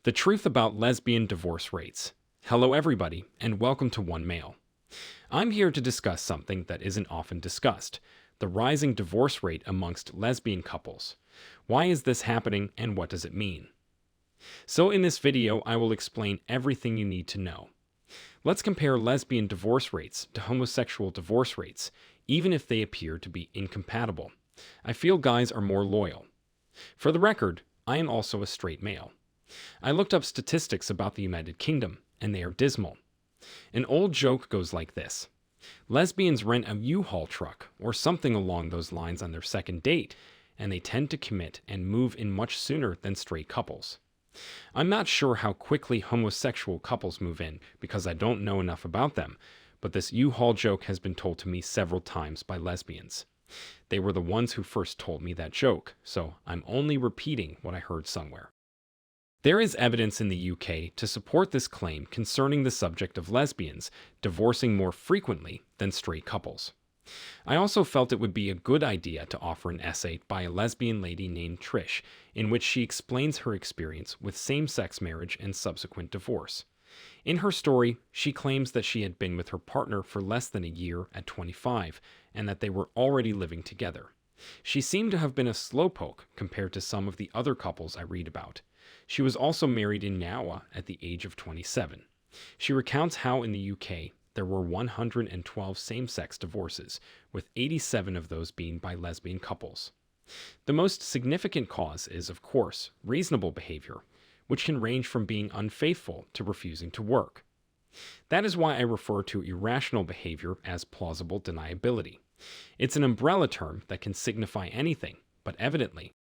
The truth about lesbian divorce rates. Hello, everybody, and welcome to One Mail. I'm here to discuss something that isn't often discussed: the rising divorce rate amongst lesbian couples. Why is this happening, and what does it mean? So, in this video, I will explain everything you need to know. Let's compare lesbian divorce rates to homosexual divorce rates, even if they appear to be incompatible. I feel guys are more loyal. For the record, I am also a straight male. I looked up statistics about the United Kingdom, and they are dismal. An old joke goes like this: lesbians rent a U-Haul truck or something along those lines on their second date, and they tend to commit and move in much sooner than straight couples. I'm not sure how quickly homosexual couples move in because I don't know enough about them, but this U-Haul joke has been told to me several times by lesbians. They were the ones who first told me that joke, so I'm only repeating what I heard somewhere. There is evidence in the UK to support this claim concerning the subject of lesbians divorcing more frequently than straight couples. I also felt it would be a good idea to offer an essay by a lesbian lady named Trish, in which she explains her experience with same-sex marriage and subsequent divorce. In her story, she claims that she had been with her partner for less than a year at 25, and that they were already living together. She seemed to have been a slowpoke compared to some of the other couples I read about. She was also married in Noah at the age of 27. She recounts how in the UK there were 112 same-sex divorces, with 87 of those being by lesbian couples. The most significant cause is, of course, reasonable behavior, which can range from being unfaithful to refusing to work. That is why I refer to irrational behavior as plausible deniability. It's an umbrella term that can signify anything, but evidently,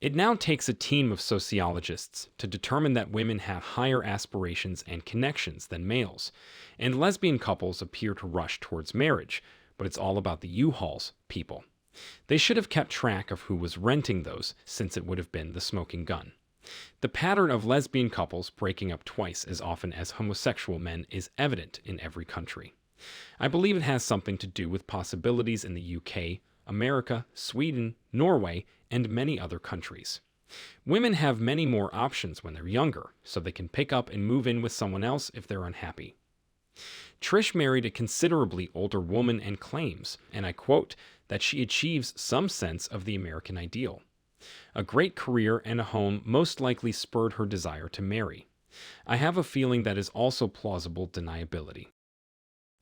it now takes a team of sociologists to determine that women have higher aspirations and connections than males, and lesbian couples appear to rush towards marriage, but it's all about the U-Hauls, people. They should have kept track of who was renting those, since it would have been the smoking gun. The pattern of lesbian couples breaking up twice as often as homosexual men is evident in every country. I believe it has something to do with possibilities in the UK, America, Sweden, Norway, and many other countries. Women have many more options when they're younger, so they can pick up and move in with someone else if they're unhappy. Trish married a considerably older woman and claims, and I quote, that she achieves some sense of the American ideal. A great career and a home most likely spurred her desire to marry. I have a feeling that is also plausible deniability.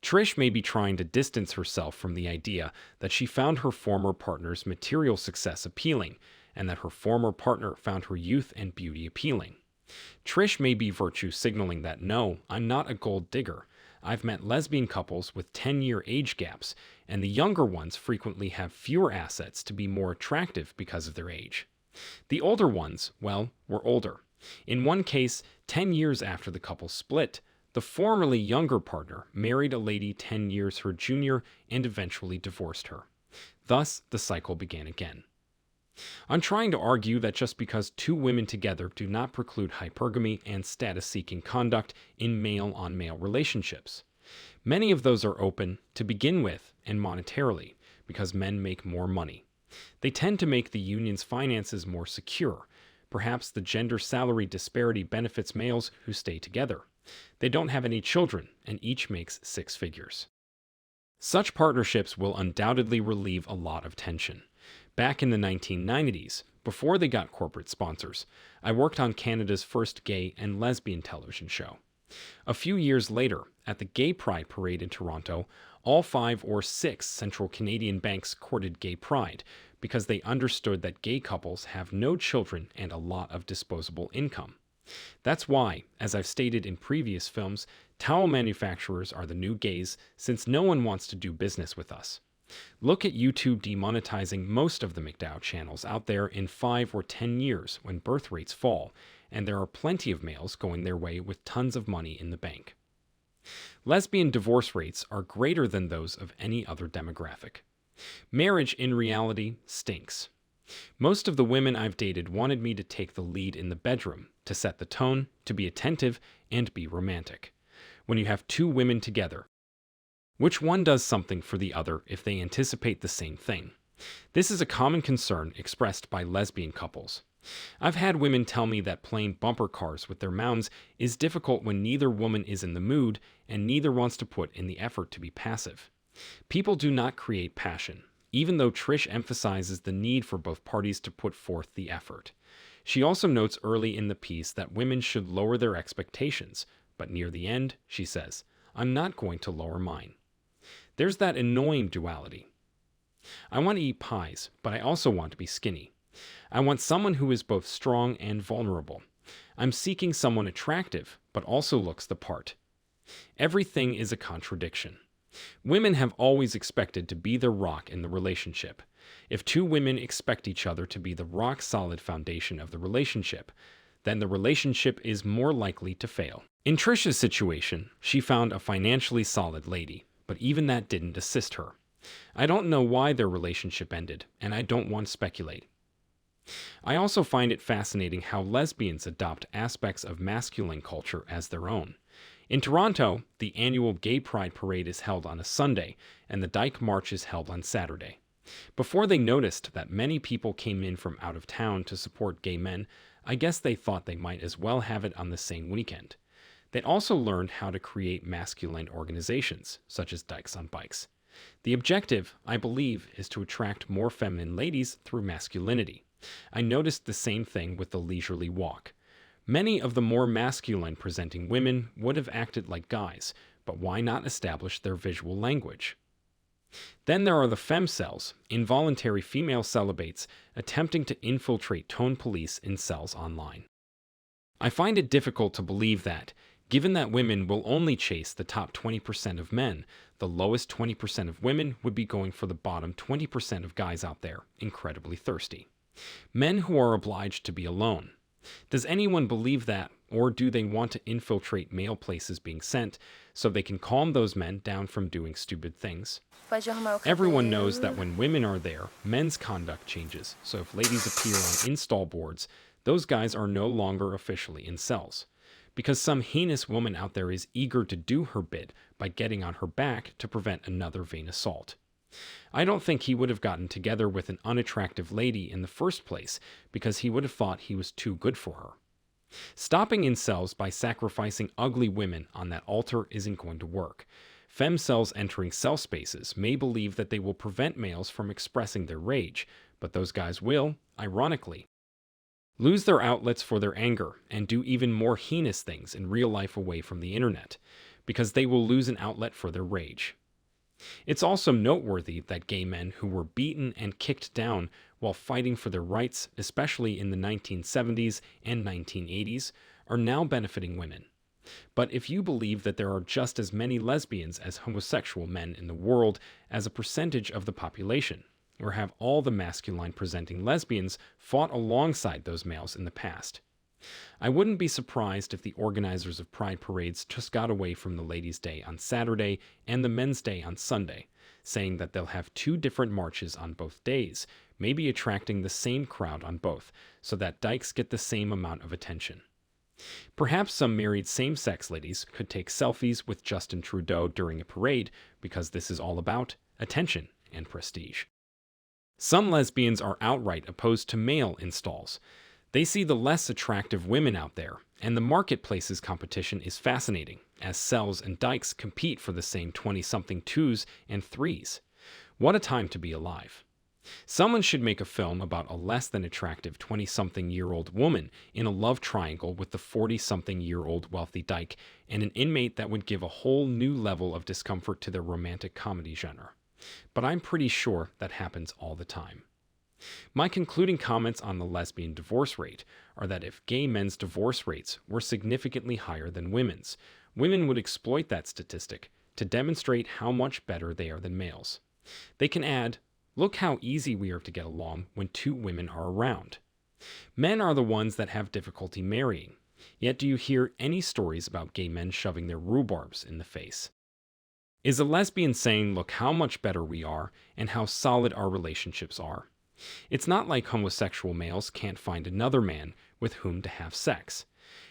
Trish may be trying to distance herself from the idea that she found her former partner's material success appealing, and that her former partner found her youth and beauty appealing. Trish may be virtue signaling that, no, I'm not a gold digger. I've met lesbian couples with 10-year age gaps, and the younger ones frequently have fewer assets to be more attractive because of their age. The older ones, well, were older. In one case, 10 years after the couple split, the formerly younger partner married a lady 10 years her junior and eventually divorced her. Thus, the cycle began again. I'm trying to argue that just because two women together do not preclude hypergamy and status-seeking conduct in male-on-male relationships. Many of those are open to begin with and monetarily, because men make more money. They tend to make the union's finances more secure. Perhaps the gender salary disparity benefits males who stay together. They don't have any children, and each makes 6 figures. Such partnerships will undoubtedly relieve a lot of tension. Back in the 1990s, before they got corporate sponsors, I worked on Canada's first gay and lesbian television show. A few years later, at the Gay Pride Parade in Toronto, all 5 or 6 central Canadian banks courted gay pride because they understood that gay couples have no children and a lot of disposable income. That's why, as I've stated in previous films, towel manufacturers are the new gays, since no one wants to do business with us. Look at YouTube demonetizing most of the McDowell channels out there in 5 or 10 years when birth rates fall, and there are plenty of males going their way with tons of money in the bank. Lesbian divorce rates are greater than those of any other demographic. Marriage, in reality, stinks. Most of the women I've dated wanted me to take the lead in the bedroom, to set the tone, to be attentive, and be romantic. When you have two women together, which one does something for the other if they anticipate the same thing? This is a common concern expressed by lesbian couples. I've had women tell me that playing bumper cars with their mounds is difficult when neither woman is in the mood and neither wants to put in the effort to be passive. People do not create passion, even though Trish emphasizes the need for both parties to put forth the effort. She also notes early in the piece that women should lower their expectations, but near the end, she says, "I'm not going to lower mine." There's that annoying duality. I want to eat pies, but I also want to be skinny. I want someone who is both strong and vulnerable. I'm seeking someone attractive, but also looks the part. Everything is a contradiction. Women have always expected to be the rock in the relationship. If two women expect each other to be the rock-solid foundation of the relationship, then the relationship is more likely to fail. In Trisha's situation, she found a financially solid lady, but even that didn't assist her. I don't know why their relationship ended, and I don't want to speculate. I also find it fascinating how lesbians adopt aspects of masculine culture as their own. In Toronto, the annual Gay Pride Parade is held on a Sunday, and the Dyke March is held on Saturday. Before they noticed that many people came in from out of town to support gay men, I guess they thought they might as well have it on the same weekend. They also learned how to create masculine organizations, such as Dykes on Bikes. The objective, I believe, is to attract more feminine ladies through masculinity. I noticed the same thing with the leisurely walk. Many of the more masculine presenting women would have acted like guys, but why not establish their visual language? Then there are the femcels, involuntary female celibates attempting to infiltrate tone police in cells online. I find it difficult to believe that, given that women will only chase the top 20% of men, the lowest 20% of women would be going for the bottom 20% of guys out there, incredibly thirsty. Men who are obliged to be alone. Does anyone believe that, or do they want to infiltrate male places being sent so they can calm those men down from doing stupid things? Everyone knows that when women are there, men's conduct changes, so if ladies appear on install boards, those guys are no longer officially in cells. Because some heinous woman out there is eager to do her bit by getting on her back to prevent another vain assault. I don't think he would have gotten together with an unattractive lady in the first place because he would have thought he was too good for her. Stopping incels by sacrificing ugly women on that altar isn't going to work. Femcels entering cell spaces may believe that they will prevent males from expressing their rage, but those guys will, ironically, lose their outlets for their anger and do even more heinous things in real life away from the internet, because they will lose an outlet for their rage. It's also noteworthy that gay men who were beaten and kicked down while fighting for their rights, especially in the 1970s and 1980s, are now benefiting women. But if you believe that there are just as many lesbians as homosexual men in the world as a percentage of the population, or have all the masculine-presenting lesbians fought alongside those males in the past, I wouldn't be surprised if the organizers of pride parades just got away from the Ladies' Day on Saturday and the Men's Day on Sunday, saying that they'll have two different marches on both days, maybe attracting the same crowd on both, so that dykes get the same amount of attention. Perhaps some married same-sex ladies could take selfies with Justin Trudeau during a parade because this is all about attention and prestige. Some lesbians are outright opposed to male installs. They see the less attractive women out there, and the marketplace's competition is fascinating, as cells and dykes compete for the same 20-something 2s and 3s. What a time to be alive. Someone should make a film about a less than attractive 20-something-year-old woman in a love triangle with the 40-something-year-old wealthy dyke and an inmate that would give a whole new level of discomfort to their romantic comedy genre. But I'm pretty sure that happens all the time. My concluding comments on the lesbian divorce rate are that if gay men's divorce rates were significantly higher than women's, women would exploit that statistic to demonstrate how much better they are than males. They can add, "Look how easy we are to get along when two women are around." Men are the ones that have difficulty marrying, yet do you hear any stories about gay men shoving their rhubarbs in the face? Is a lesbian saying, "Look how much better we are and how solid our relationships are"? It's not like homosexual males can't find another man with whom to have sex.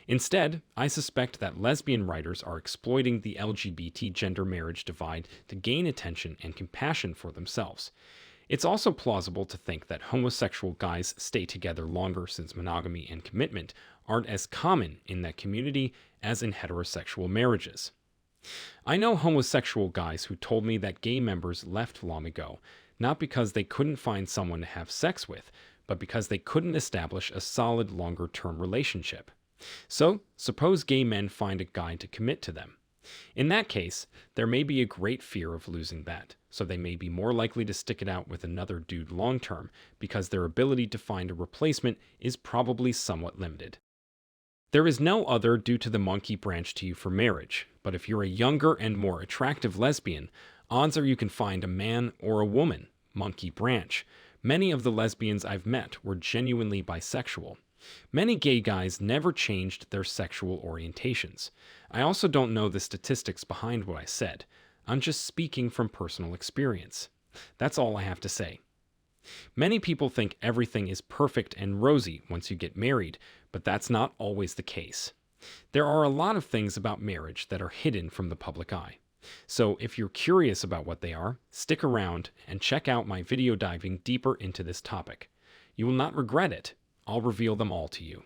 Instead, I suspect that lesbian writers are exploiting the LGBT gender marriage divide to gain attention and compassion for themselves. It's also plausible to think that homosexual guys stay together longer since monogamy and commitment aren't as common in that community as in heterosexual marriages. I know homosexual guys who told me that gay members left long ago, not because they couldn't find someone to have sex with, but because they couldn't establish a solid longer term relationship. So, suppose gay men find a guy to commit to them. In that case, there may be a great fear of losing that, so they may be more likely to stick it out with another dude long term because their ability to find a replacement is probably somewhat limited. There is no other due to the monkey branch to you for marriage, but if you're a younger and more attractive lesbian, odds are you can find a man or a woman, monkey branch. Many of the lesbians I've met were genuinely bisexual. Many gay guys never changed their sexual orientations. I also don't know the statistics behind what I said. I'm just speaking from personal experience. That's all I have to say. Many people think everything is perfect and rosy once you get married, but that's not always the case. There are a lot of things about marriage that are hidden from the public eye. So if you're curious about what they are, stick around and check out my video diving deeper into this topic. You will not regret it. I'll reveal them all to you.